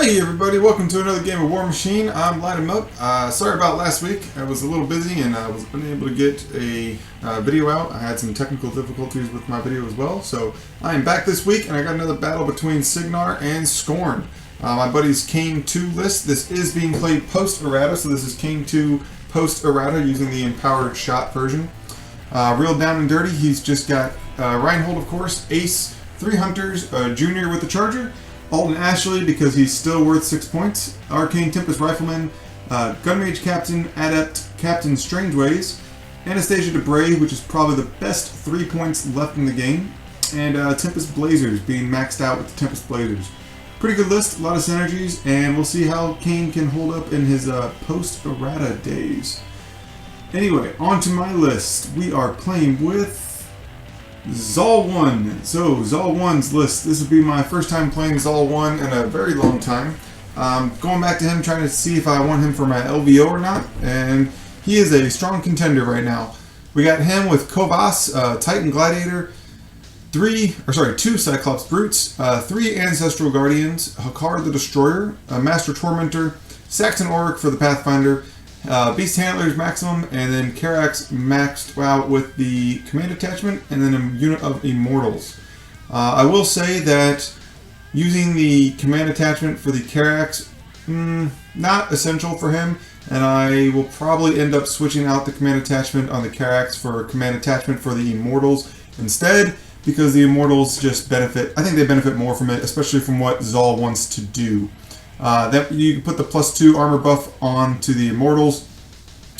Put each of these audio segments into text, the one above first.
Hey everybody, welcome to another game of War Machine. I'm Lightem'up. Sorry about last week. I was a little busy and I was unable to get a video out. I had some technical difficulties with my video as well. So I am back this week and I got another battle between Cygnar and Skorne. My buddy's Caine 2 list. This is being played post-errata, so this is Caine 2 post-errata using the empowered shot version. Real down and dirty, he's just got Reinholdt, of course, Ace, 3 Hunters, Junior with the Charger, Alten Ashley because he's still worth 6 points, Arcane Tempest Rifleman, Gun Mage Captain, Adept, Captain Strangeways, Anastasia di Bray, which is probably the best 3 points left in the game, and Tempest Blazers being maxed out with the Tempest Blazers. Pretty good list, a lot of synergies, and we'll see how Caine can hold up in his post-errata days. Anyway, on to my list. We are playing with Zaal 1. So, Zaal 1's list. This will be my first time playing Zaal 1 in a very long time. Going back to him, trying to see if I want him for my LVO or not, and he is a strong contender right now. We got him with Kovass, Titan Gladiator, 2 Cyclops Brutes, 3 Ancestral Guardians, Hakaar the Destroyer, a Master Tormentor, Saxon Orrick for the Pathfinder, Beast Handlers maximum, and then Karax maxed out with the command attachment, and then a unit of Immortals. I will say that using the command attachment for the Karax, not essential for him, and I will probably end up switching out the command attachment on the Karax for a command attachment for the Immortals instead, because the Immortals just benefit, I think they benefit more from it, especially from what Zaal wants to do. That you can put the +2 armor buff onto the Immortals,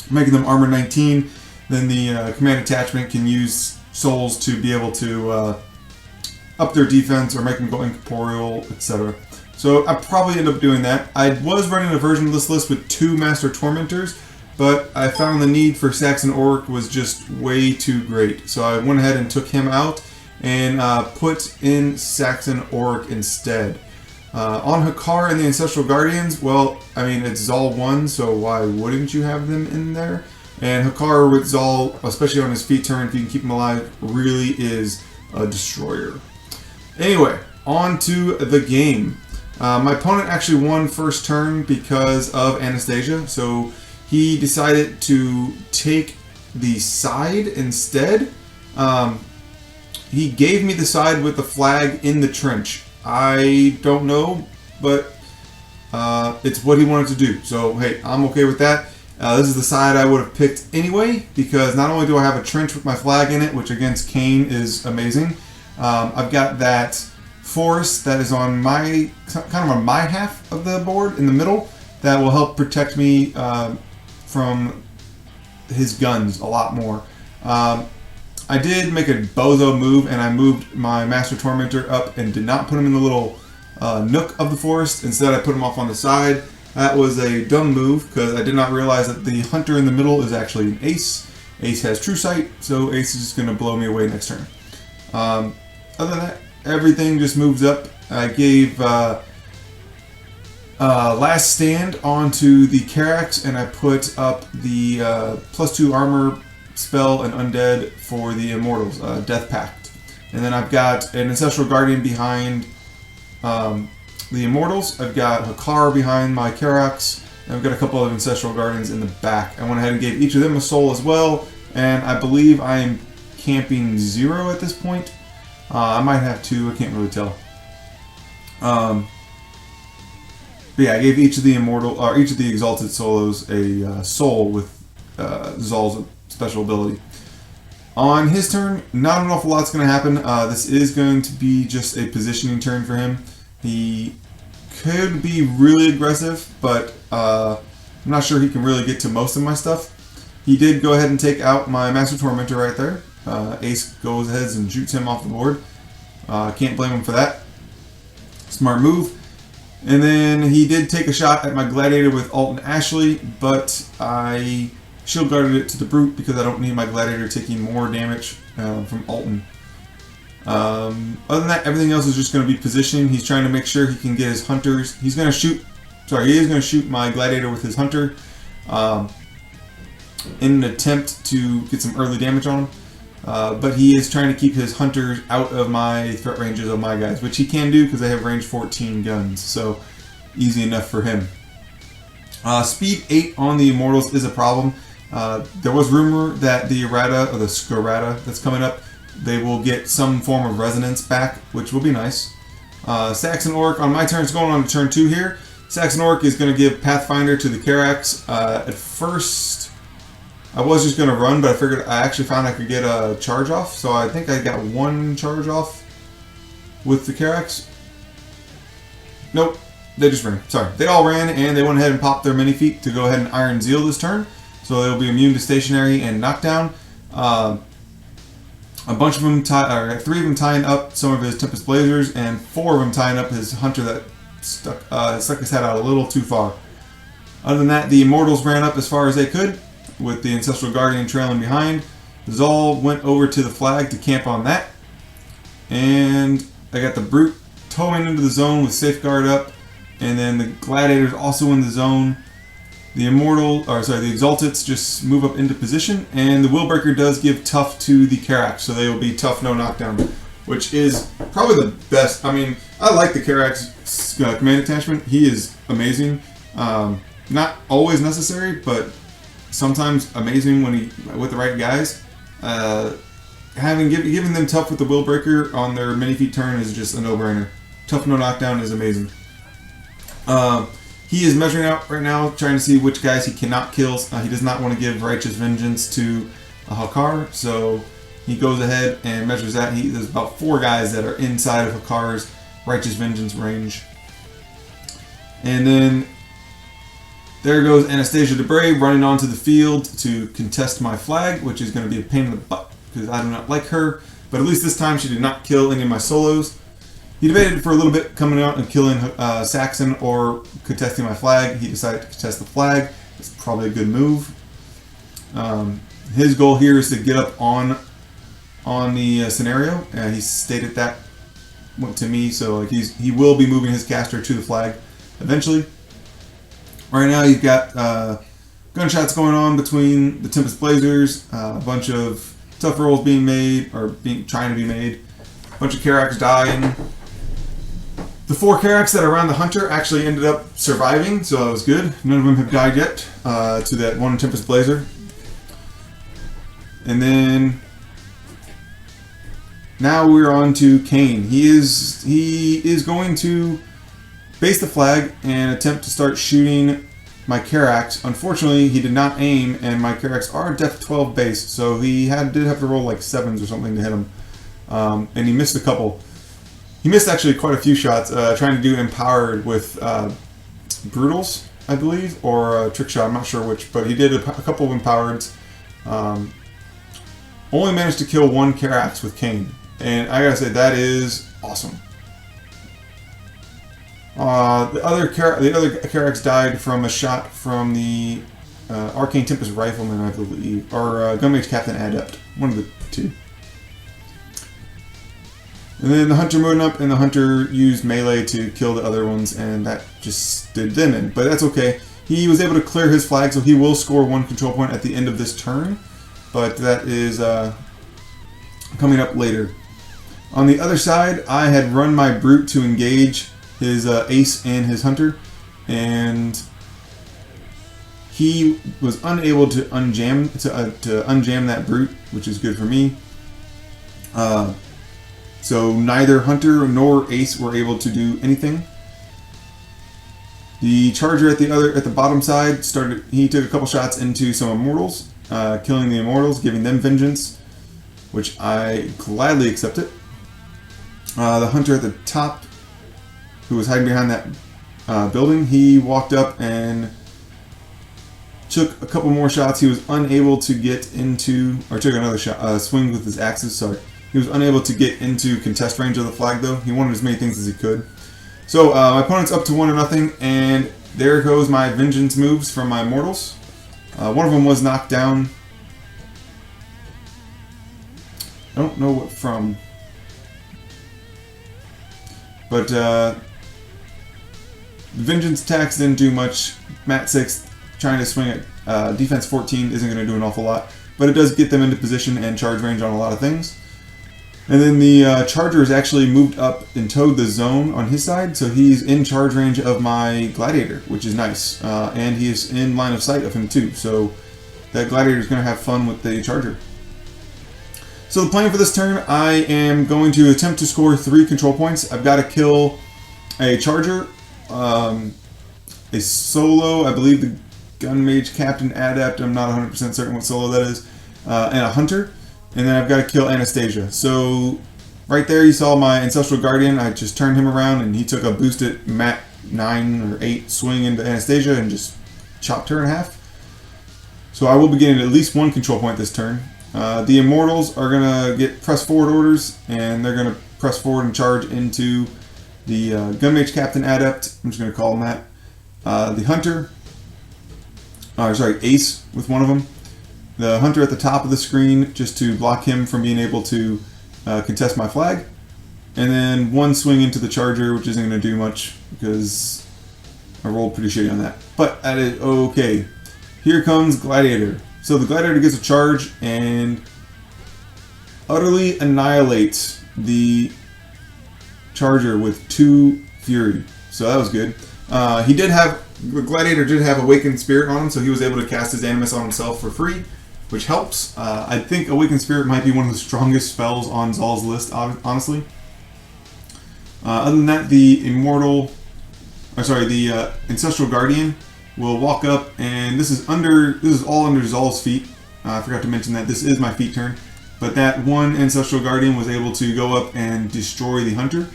making them armor 19. Then the command attachment can use souls to be able to up their defense or make them go incorporeal, etc. So I probably end up doing that. I was running a version of this list with 2 Master Tormentors, but I found the need for Saxon Orrick was just way too great. So I went ahead and took him out and put in Saxon Orrick instead. On Hakaar and the Ancestral Guardians, well, I mean, it's Zaal 1, so why wouldn't you have them in there? And Hakaar with Zaal, especially on his feet turn, if you can keep him alive, really is a destroyer. Anyway, on to the game. My opponent actually won first turn because of Anastasia, so he decided to take the side instead. He gave me the side with the flag in the trench. I don't know, but it's what he wanted to do. So, hey, I'm okay with that. This is the side I would have picked anyway, because not only do I have a trench with my flag in it, which against Caine is amazing, I've got that forest that is on my, kind of on my half of the board in the middle, that will help protect me from his guns a lot more. I did make a bozo move, and I moved my Master Tormentor up and did not put him in the little nook of the forest. Instead, I put him off on the side. That was a dumb move, because I did not realize that the Hunter in the middle is actually an Ace. Ace has True Sight, so Ace is just going to blow me away next turn. Other than that, everything just moves up. I gave Last Stand onto the Karax, and I put up the +2 armor spell and undead for the Immortals, Death Pact. And then I've got an Ancestral Guardian behind the Immortals. I've got Hakaar behind my Karax, and I've got a couple of Ancestral Guardians in the back. I went ahead and gave each of them a soul as well, and I believe I am camping 0 at this point. I might have 2, I can't really tell. But yeah, I gave each of the each of the Exalted Solos a soul with Zaal's special ability. On his turn, not an awful lot's going to happen. This is going to be just a positioning turn for him. He could be really aggressive, but I'm not sure he can really get to most of my stuff. He did go ahead and take out my Master Tormentor right there. Ace goes ahead and shoots him off the board. Can't blame him for that. Smart move. And then he did take a shot at my Gladiator with Alten Ashley, but I shield guarded it to the Brute because I don't need my Gladiator taking more damage from Alten. Other than that, everything else is just going to be positioning. He's trying to make sure he can get his Hunters. He is going to shoot my Gladiator with his Hunter in an attempt to get some early damage on him. But he is trying to keep his Hunters out of my threat ranges of my guys, which he can do because they have range 14 guns. So easy enough for him. Speed 8 on the Immortals is a problem. There was rumor that the errata, or the Skorne that's coming up, they will get some form of resonance back, which will be nice. Saxon Orrick on my turn is going on to turn 2 here. Saxon Orrick is going to give Pathfinder to the Karax. At first, I was just going to run, but I figured I actually found I could get a charge off, so I think I got 1 charge off with the Karax. Nope, they just ran. Sorry, they all ran, and they went ahead and popped their mini feat to go ahead and Iron Zeal this turn, so they'll be immune to stationary and knockdown. A bunch of them, 3 of them tying up some of his Tempest Blazers, and 4 of them tying up his Hunter that stuck his head out a little too far. Other than that, the Immortals ran up as far as they could, with the Ancestral Guardian trailing behind. Zaal went over to the flag to camp on that. And I got the Brute towing into the zone with Safeguard up, and then the Gladiators also in the zone. The the Exaltates just move up into position, and the Willbreaker does give tough to the Karax, so they will be tough, no knockdown, which is probably the best. I mean, I like the Karax command attachment. He is amazing. Not always necessary, but sometimes amazing when with the right guys. Giving them tough with the Willbreaker on their mini feat turn is just a no-brainer. Tough, no knockdown is amazing. He is measuring out right now, trying to see which guys he cannot kill. He does not want to give Righteous Vengeance to a Hakaar, so he goes ahead and measures that. There's about 4 guys that are inside of Hakaar's Righteous Vengeance range. And then there goes Anastasia di Bray running onto the field to contest my flag, which is going to be a pain in the butt because I do not like her. But at least this time she did not kill any of my solos. He debated for a little bit coming out and killing Saxon or contesting my flag. He decided to contest the flag. It's probably a good move. His goal here is to get up on the scenario. He stated that to me, so like he will be moving his caster to the flag eventually. Right now you've got gunshots going on between the Tempest Blazers, a bunch of tough rolls being made, or trying to be made, a bunch of Karax dying. The 4 Karax that are around the Hunter actually ended up surviving, so that was good. None of them have died yet to that 1 Tempest Blazer. And then now we're on to Caine. He is going to base the flag and attempt to start shooting my Karax. Unfortunately, he did not aim, and my Karax are depth 12 base, so he did have to roll like 7s or something to hit him. And he missed a couple. He missed actually quite a few shots trying to do Empowered with Brutals, I believe, or a Trick Shot, I'm not sure which, but he did a couple of Empowereds. Only managed to kill 1 Karax with Caine, and I gotta say, that is awesome. The other Karax died from a shot from the Arcane Tempest Rifleman, I believe, or Gunmage Captain Adept, one of the 2. And then the Hunter moved up, and the Hunter used melee to kill the other ones, and that just did them in. But that's okay. He was able to clear his flag, so he will score 1 control point at the end of this turn. But that is coming up later. On the other side, I had run my Brute to engage his Ace and his Hunter, and he was unable to unjam that Brute, which is good for me. So neither Hunter nor Ace were able to do anything. The Charger at the bottom side he took a couple shots into some Immortals, killing the Immortals, giving them vengeance, which I gladly accepted. The Hunter at the top, who was hiding behind that building, he walked up and took a couple more shots. He was unable to get into, or took another shot, swing with his axes, sorry. He was unable to get into contest range of the flag, though. He wanted as many things as he could. So my opponent's up to 1-0, and there goes my vengeance moves from my Immortals. One of them was knocked down. I don't know what from, but vengeance attacks didn't do much. Mat 6 trying to swing at defense 14 isn't going to do an awful lot, but it does get them into position and charge range on a lot of things. And then the Charger is actually moved up and towed the zone on his side, so he's in charge range of my Gladiator, which is nice. And he is in line of sight of him too, so that Gladiator is going to have fun with the Charger. So the plan for this turn, I am going to attempt to score 3 control points. I've got to kill a Charger, a Solo, I believe the Gun Mage Captain Adept, I'm not 100% certain what Solo that is, and a Hunter. And then I've got to kill Anastasia. So right there you saw my Ancestral Guardian. I just turned him around and he took a boosted mat 9 or 8 swing into Anastasia and just chopped her in half. So I will be getting at least 1 control point this turn. The Immortals are going to get press forward orders, and they're going to press forward and charge into the Gun Mage Captain Adept. I'm just going to call him that. The Hunter, Ace with one of them. The Hunter at the top of the screen, just to block him from being able to contest my flag. And then 1 swing into the Charger, which isn't going to do much because I rolled pretty shitty on that. But that is okay. Here comes Gladiator. So the Gladiator gets a charge and utterly annihilates the Charger with 2 Fury. So that was good. The Gladiator did have Awakened Spirit on him, so he was able to cast his Animus on himself for free, which helps. I think Awakened Spirit might be one of the strongest spells on Zaal's list, honestly. Other than that, the Ancestral Guardian will walk up, and this is all under Zaal's feet. I forgot to mention that this is my feet turn, but that one Ancestral Guardian was able to go up and destroy the Hunter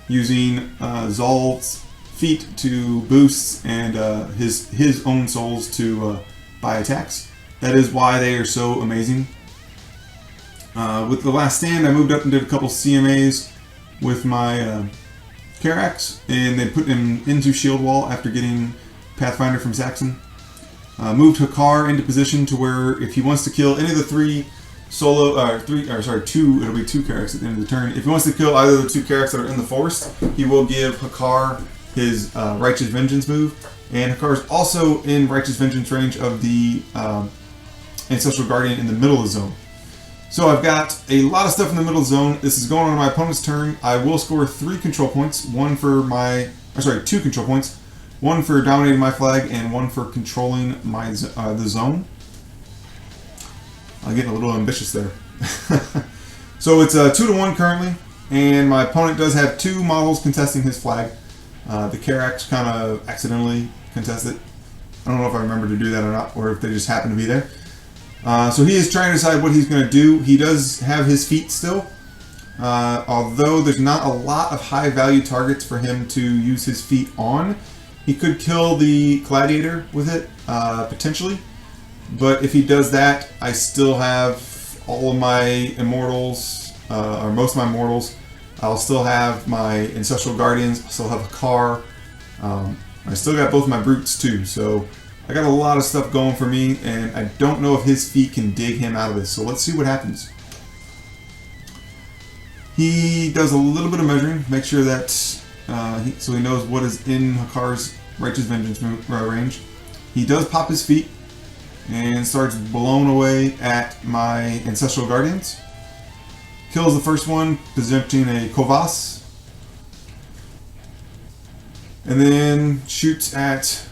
using Zaal's feet to boosts and his own souls to buy attacks. That is why they are so amazing. With the last stand, I moved up and did a couple CMAs with my Karax, and they put him into Shield Wall after getting Pathfinder from Saxon. Moved Hakaar into position to where if he wants to kill any of the 2, it'll be 2 Karax at the end of the turn. If he wants to kill either of the 2 Karax that are in the forest, he will give Hakaar his Righteous Vengeance move. And Hakaar is also in Righteous Vengeance range of the Ancestral Guardian in the middle of the zone. So I've got a lot of stuff in the middle of the zone. This is going on my opponent's turn. I will score 3 control points. 2 control points. 1 for dominating my flag and 1 for controlling the zone. I'm getting a little ambitious there. So it's 2-1 currently, and my opponent does have 2 models contesting his flag. The Karax kind of accidentally contested. I don't know if I remember to do that or not, or if they just happen to be there. So he is trying to decide what he's going to do. He does have his feet still, although there's not a lot of high value targets for him to use his feet on. He could kill the Gladiator with it, potentially, but if he does that, I still have all of my Immortals, or most of my Immortals. I'll still have my Ancestral Guardians, I still have Hakaar. I still got both my Brutes too, so I got a lot of stuff going for me, and I don't know if his feet can dig him out of this, so let's see what happens. He does a little bit of measuring, make sure that so he knows what is in Hakaar's Righteous Vengeance range. He does pop his feet and starts blowing away at my Ancestral Guardians. Kills the first one, presenting a Kovass. And then shoots at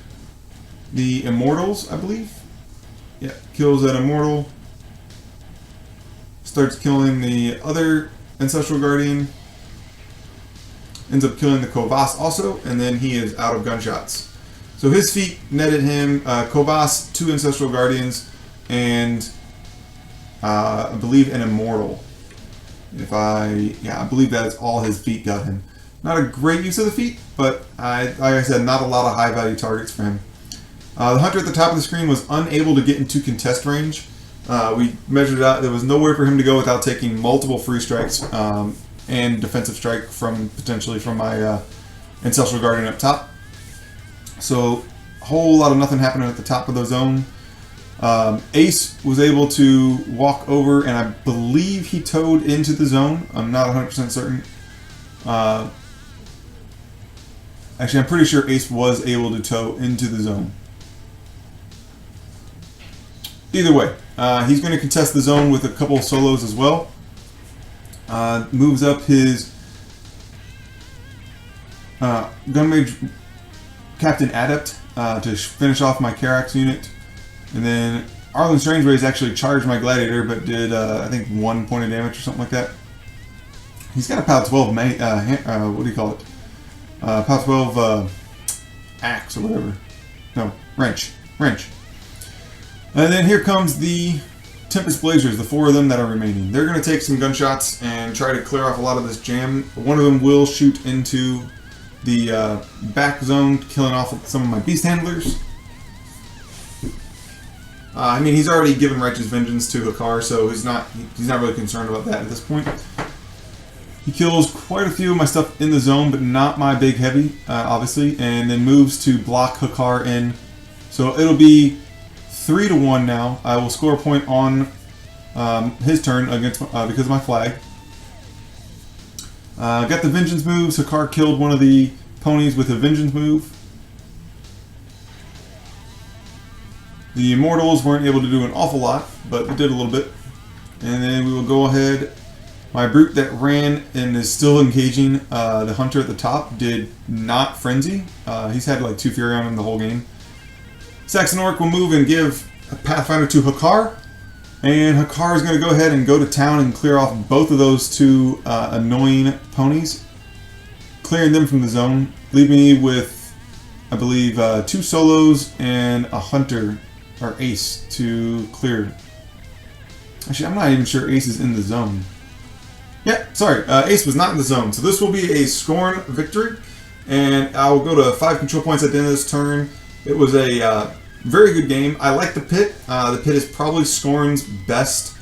the Immortals, I believe. Yeah, kills that Immortal. Starts killing the other Ancestral Guardian. Ends up killing the Kovass also, and then he is out of gunshots. So his feet netted him Kovass, 2 Ancestral Guardians, and I believe an Immortal. I believe that's all his feet got him. Not a great use of the feet, but like I said, not a lot of high value targets for him. The Hunter at the top of the screen was unable to get into contest range. We measured it out. There was nowhere for him to go without taking multiple free strikes and defensive strike potentially from my Ancestral Guardian up top. So a whole lot of nothing happening at the top of the zone. Ace was able to walk over, and I believe he towed into the zone. I'm not 100% certain. Actually, I'm pretty sure Ace was able to tow into the zone. Either way, he's going to contest the zone with a couple of solos as well. Moves up his Gun Mage Captain Adept to finish off my Karax unit. And then Arlan Strangeways actually charged my Gladiator, but did, I think, 1 point of damage or something like that. He's got a POW 12, what do you call it? POW 12 axe or whatever. No, wrench. And then here comes the Tempest Blazers, the 4 of them that are remaining. They're going to take some gunshots and try to clear off a lot of this jam. One of them will shoot into the back zone, killing off some of my beast handlers. I mean, he's already given Righteous Vengeance to Hakaar, so he's not really concerned about that at this point. He kills quite a few of my stuff in the zone, but not my big heavy, obviously, and then moves to block Hakaar in. So it'll be 3-1 now. I will score a point on his turn against because of my flag. Got the Vengeance moves. Hakaar killed one of the ponies with a Vengeance move. The Immortals weren't able to do an awful lot, but they did a little bit. And then we will go ahead. My Brute that ran and is still engaging the Hunter at the top did not frenzy. He's had like 2 Fury on him the whole game. Saxon Orrick will move and give a Pathfinder to Hakaar. And Hakaar is going to go ahead and go to town and clear off both of those 2 annoying ponies. Clearing them from the zone. Leaving me with, I believe, 2 solos and a Hunter, or Ace, to clear. Actually, I'm not even sure Ace is in the zone. Yeah, sorry, Ace was not in the zone. So this will be a Skorne victory. And I will go to 5 control points at the end of this turn. It was a very good game. I like the pit. The pit is probably Skorne's best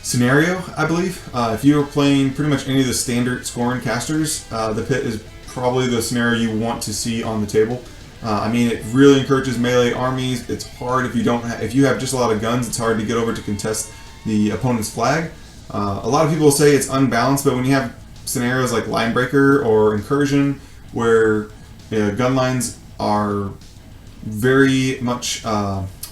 scenario, I believe. If you are playing pretty much any of the standard Skorne casters, the pit is probably the scenario you want to see on the table. I mean, it really encourages melee armies. It's hard if you don't if you have just a lot of guns. It's hard to get over to contest the opponent's flag. A lot of people say it's unbalanced, but when you have scenarios like Linebreaker or Incursion, where gun lines are very much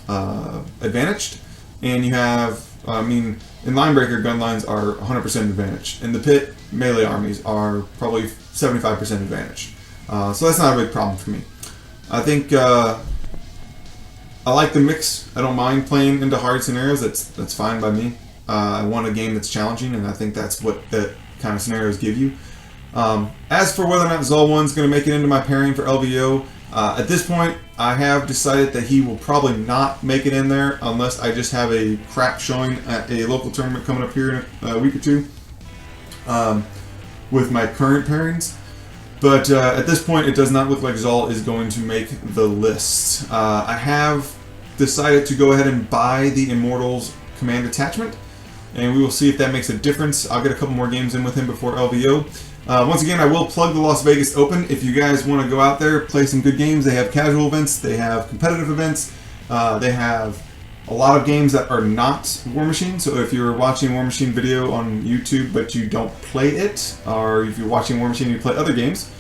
advantaged, and you have, I mean, in Linebreaker, gun lines are 100% advantaged. In the pit, melee armies are probably 75% advantaged. So that's not a big problem for me. I think I like the mix. I don't mind playing into hard scenarios. That's fine by me. I want a game that's challenging, and I think that's what that kind of scenarios give you. As for whether or not Zaal 1's going to make it into my pairing for LVO, at this point, I have decided that he will probably not make it in there unless I just have a crap showing at a local tournament coming up here in a week or 2 with my current pairings. But at this point, it does not look like Zaal is going to make the list. I have decided to go ahead and buy the Immortals command attachment, and we will see if that makes a difference. I'll get a couple more games in with him before LVO. Once again, I will plug the Las Vegas Open. If you guys want to go out there, play some good games, they have casual events, they have competitive events, they have a lot of games that are not War Machine. So if you're watching a War Machine video on YouTube but you don't play it, or if you're watching War Machine and you play other games,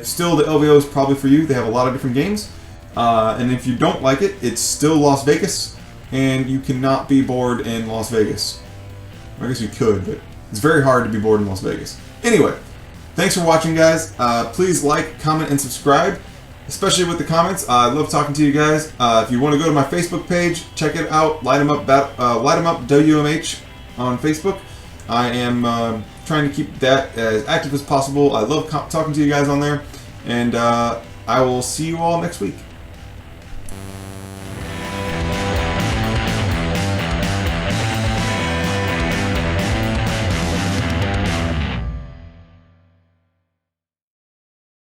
still the LVO is probably for you. They have a lot of different games. And if you don't like it, it's still Las Vegas, and you cannot be bored in Las Vegas. I guess you could, but it's very hard to be bored in Las Vegas. Anyway, thanks for watching, guys. Please like, comment, and subscribe, especially with the comments. I love talking to you guys. If you want to go to my Facebook page, check it out, Lightem'up WMH on Facebook. I am trying to keep that as active as possible. I love talking to you guys on there, and I will see you all next week.